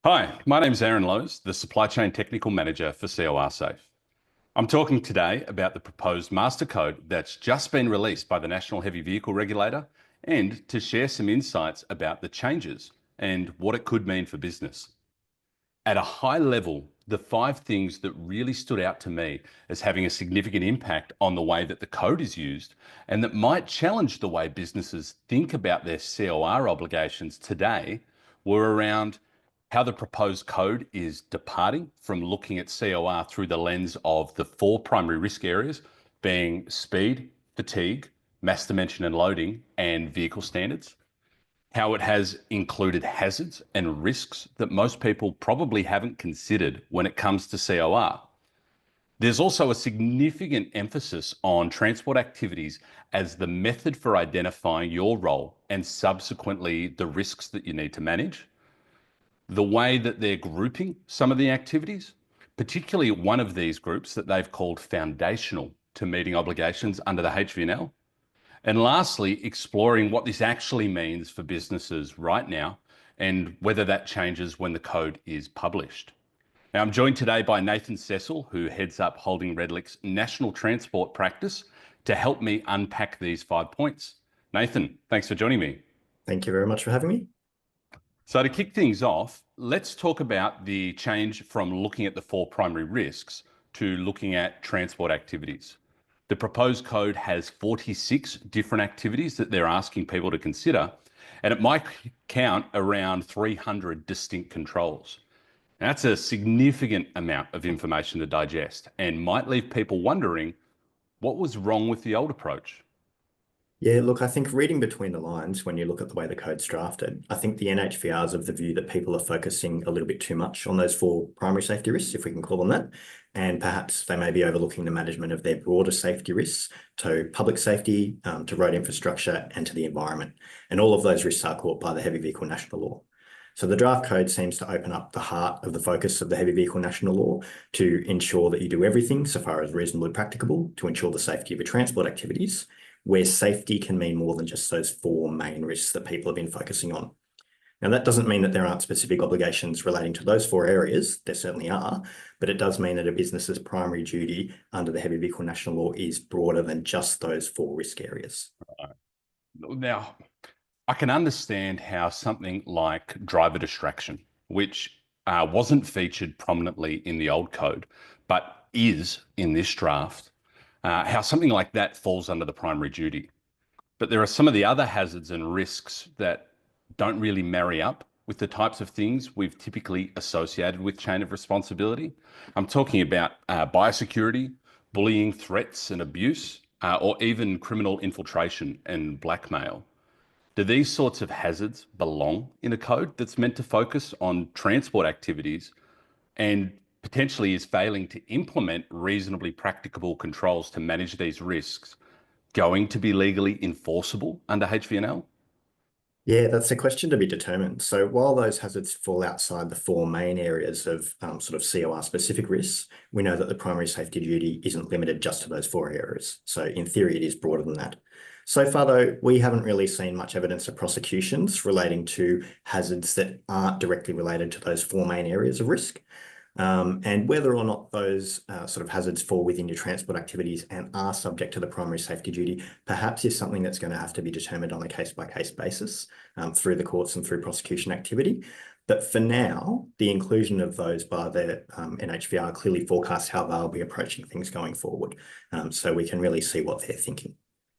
Hi, my name is Aaron Louws, the Supply Chain Technical Manager for CoRsafe. I'm talking today about the proposed master code that's just been released by the National Heavy Vehicle Regulator and to share some insights about the changes and what it could mean for business. At a high level, the 5 things that really stood out to me as having a significant impact on the way that the code is used and that might challenge the way businesses think about their COR obligations today were around how the proposed code is departing from looking at COR through the lens of the 4 primary risk areas being speed, fatigue, mass dimension and loading, and vehicle standards. How it has included hazards and risks that most people probably haven't considered when it comes to COR. There's also a significant emphasis on transport activities as the method for identifying your role and subsequently the risks that you need to manage. The way that they're grouping some of the activities, particularly one of these groups that they've called foundational to meeting obligations under the HVNL. And lastly, exploring what this actually means for businesses right now and whether that changes when the code is published. Now, I'm joined today by Nathan Cecil, who heads up Holding Redlich's national transport practice, to help me unpack these 5 points. Nathan, thanks for joining me. Thank you very much for having me. So to kick things off, let's talk about the change from looking at the 4 primary risks to looking at transport activities. The proposed code has 46 different activities that they're asking people to consider, and it might count around 300 distinct controls. Now, that's a significant amount of information to digest and might leave people wondering what was wrong with the old approach. Yeah, look, I think reading between the lines, when you look at the way the code's drafted, I think the NHVR is of the view that people are focusing a little bit too much on those 4 primary safety risks, if we can call them that, and perhaps they may be overlooking the management of their broader safety risks to public safety, to road infrastructure, and to the environment. And all of those risks are caught by the Heavy Vehicle National Law. So the draft code seems to open up the heart of the focus of the Heavy Vehicle National Law to ensure that you do everything so far as reasonably practicable to ensure the safety of your transport activities, where safety can mean more than just those 4 main risks that people have been focusing on. Now, that doesn't mean that there aren't specific obligations relating to those 4 areas. There certainly are, but it does mean that a business's primary duty under the Heavy Vehicle National Law is broader than just those 4 risk areas. Now, I can understand how something like driver distraction, which wasn't featured prominently in the old code, but is in this draft, how something like that falls under the primary duty. But there are some of the other hazards and risks that don't really marry up with the types of things we've typically associated with chain of responsibility. I'm talking about biosecurity, bullying, threats and abuse, or even criminal infiltration and blackmail. Do these sorts of hazards belong in a code that's meant to focus on transport activities and potentially is failing to implement reasonably practicable controls to manage these risks going to be legally enforceable under HVNL? Yeah, that's a question to be determined. So while those hazards fall outside the 4 main areas of sort of COR specific risks, we know that the primary safety duty isn't limited just to those 4 areas. So in theory, it is broader than that. So far, though, we haven't really seen much evidence of prosecutions relating to hazards that aren't directly related to those 4 main areas of risk. And whether or not those sort of hazards fall within your transport activities and are subject to the primary safety duty, perhaps is something that's going to have to be determined on a case-by-case basis through the courts and through prosecution activity. But for now, the inclusion of those by the NHVR clearly forecasts how they'll be approaching things going forward. So we can really see what they're thinking.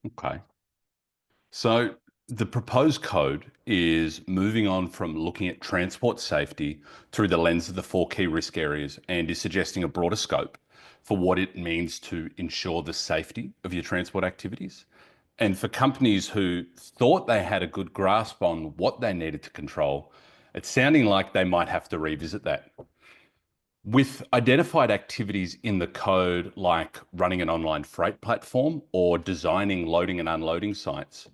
Okay. So the proposed code is moving on from looking at transport safety through the lens of the 4 key risk areas and is suggesting a broader scope for what it means to ensure the safety of your transport activities. And for companies who thought they had a good grasp on what they needed to control, it's sounding like they might have to revisit that. With identified activities in the code, like running an online freight platform or designing loading and unloading sites,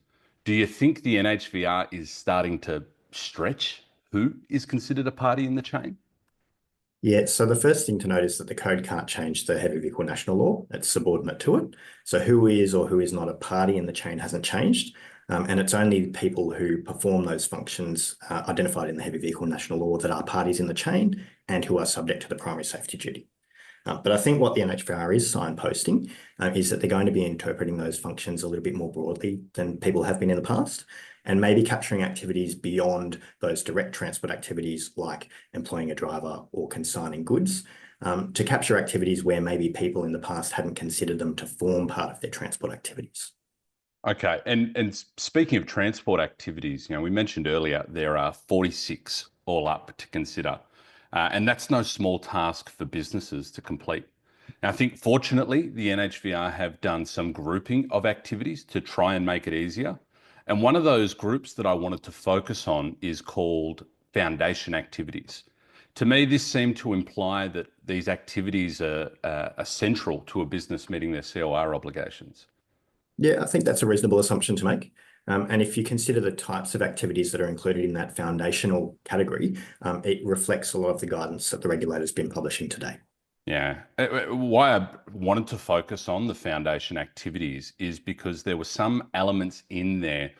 do you think the NHVR is starting to stretch who is considered a party in the chain? Yeah, so the first thing to note is that the code can't change the Heavy Vehicle National Law. It's subordinate to it. So who is or who is not a party in the chain hasn't changed. And it's only people who perform those functions identified in the heavy vehicle national law that are parties in the chain and who are subject to the primary safety duty. But I think what the NHVR is signposting is that they're going to be interpreting those functions a little bit more broadly than people have been in the past, and maybe capturing activities beyond those direct transport activities like employing a driver or consigning goods, to capture activities where maybe people in the past hadn't considered them to form part of their transport activities. Okay, and speaking of transport activities, we mentioned earlier there are 46 all up to consider, and that's no small task for businesses to complete. Now, I think fortunately the NHVR have done some grouping of activities to try and make it easier, and one of those groups that I wanted to focus on is called foundation activities. To me, this seemed to imply that these activities are central to a business meeting their COR obligations. Yeah, I think that's a reasonable assumption to make. And if you consider the types of activities that are included in that foundational category, it reflects a lot of the guidance that the regulator's been publishing today. Yeah. Why I wanted to focus on the foundation activities is because there were some elements in there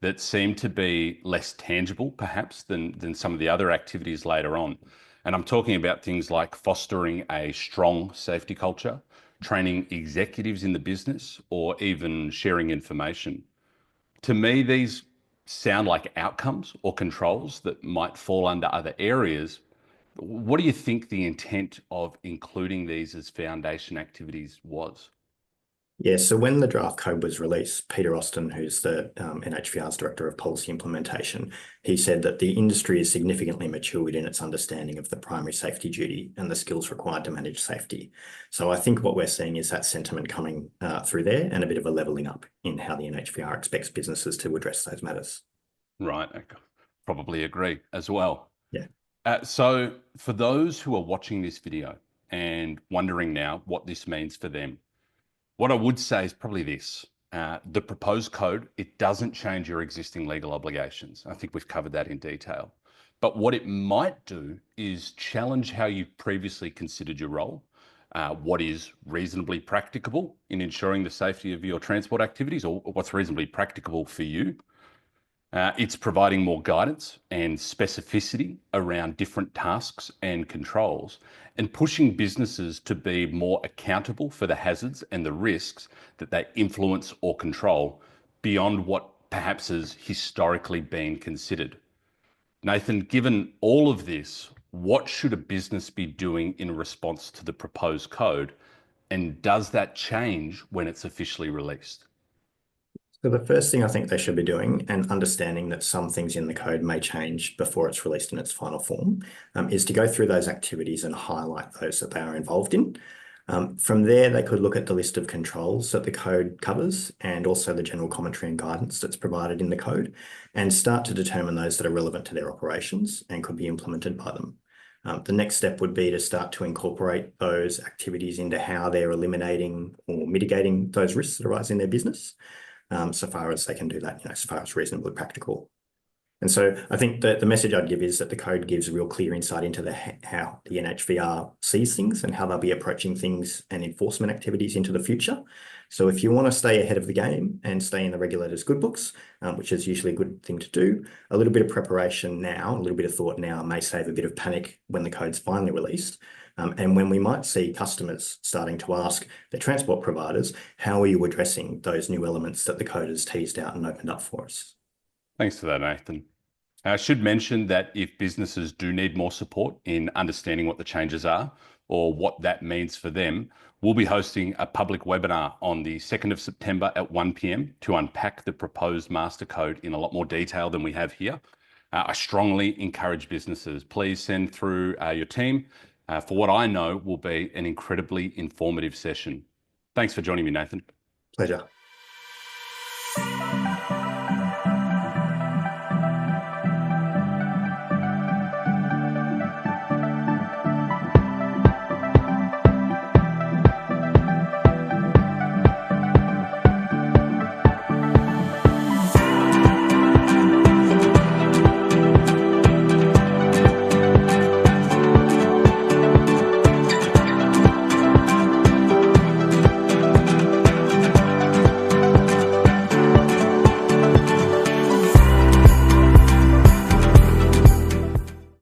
that seemed to be less tangible, perhaps, than some of the other activities later on. And I'm talking about things like fostering a strong safety culture, training executives in the business, or even sharing information. To me, these sound like outcomes or controls that might fall under other areas. What do you think the intent of including these as foundation activities was? Yeah, so when the draft code was released, Peter Austin, who's the NHVR's Director of Policy Implementation, he said that the industry is significantly matured in its understanding of the primary safety duty and the skills required to manage safety. So I think what we're seeing is that sentiment coming through there and a bit of a levelling up in how the NHVR expects businesses to address those matters. Right, I probably agree as well. Yeah. So for those who are watching this video and wondering now what this means for them, what I would say is probably this. The proposed code, it doesn't change your existing legal obligations. I think we've covered that in detail. But what it might do is challenge how you've previously considered your role, what is reasonably practicable in ensuring the safety of your transport activities, or what's reasonably practicable for you. It's providing more guidance and specificity around different tasks and controls, and pushing businesses to be more accountable for the hazards and the risks that they influence or control beyond what perhaps has historically been considered. Nathan, given all of this, what should a business be doing in response to the proposed code? And does that change when it's officially released? So the first thing I think they should be doing, and understanding that some things in the code may change before it's released in its final form, is to go through those activities and highlight those that they are involved in. From there, they could look at the list of controls that the code covers and also the general commentary and guidance that's provided in the code, and start to determine those that are relevant to their operations and could be implemented by them. The next step would be to start to incorporate those activities into how they're eliminating or mitigating those risks that arise in their business. So far as they can do that, so far as reasonably practical. And so I think that the message I'd give is that the code gives real clear insight into how the NHVR sees things and how they'll be approaching things and enforcement activities into the future. So if you want to stay ahead of the game and stay in the regulator's good books, which is usually a good thing to do, a little bit of preparation now, a little bit of thought now may save a bit of panic when the code's finally released. And when we might see customers starting to ask their transport providers, how are you addressing those new elements that the code has teased out and opened up for us? Thanks for that, Nathan. I should mention that if businesses do need more support in understanding what the changes are or what that means for them, we'll be hosting a public webinar on the 2nd of September at 1 p.m. to unpack the proposed master code in a lot more detail than we have here. I strongly encourage businesses, please send through your team for what I know will be an incredibly informative session. Thanks for joining me, Nathan. Pleasure.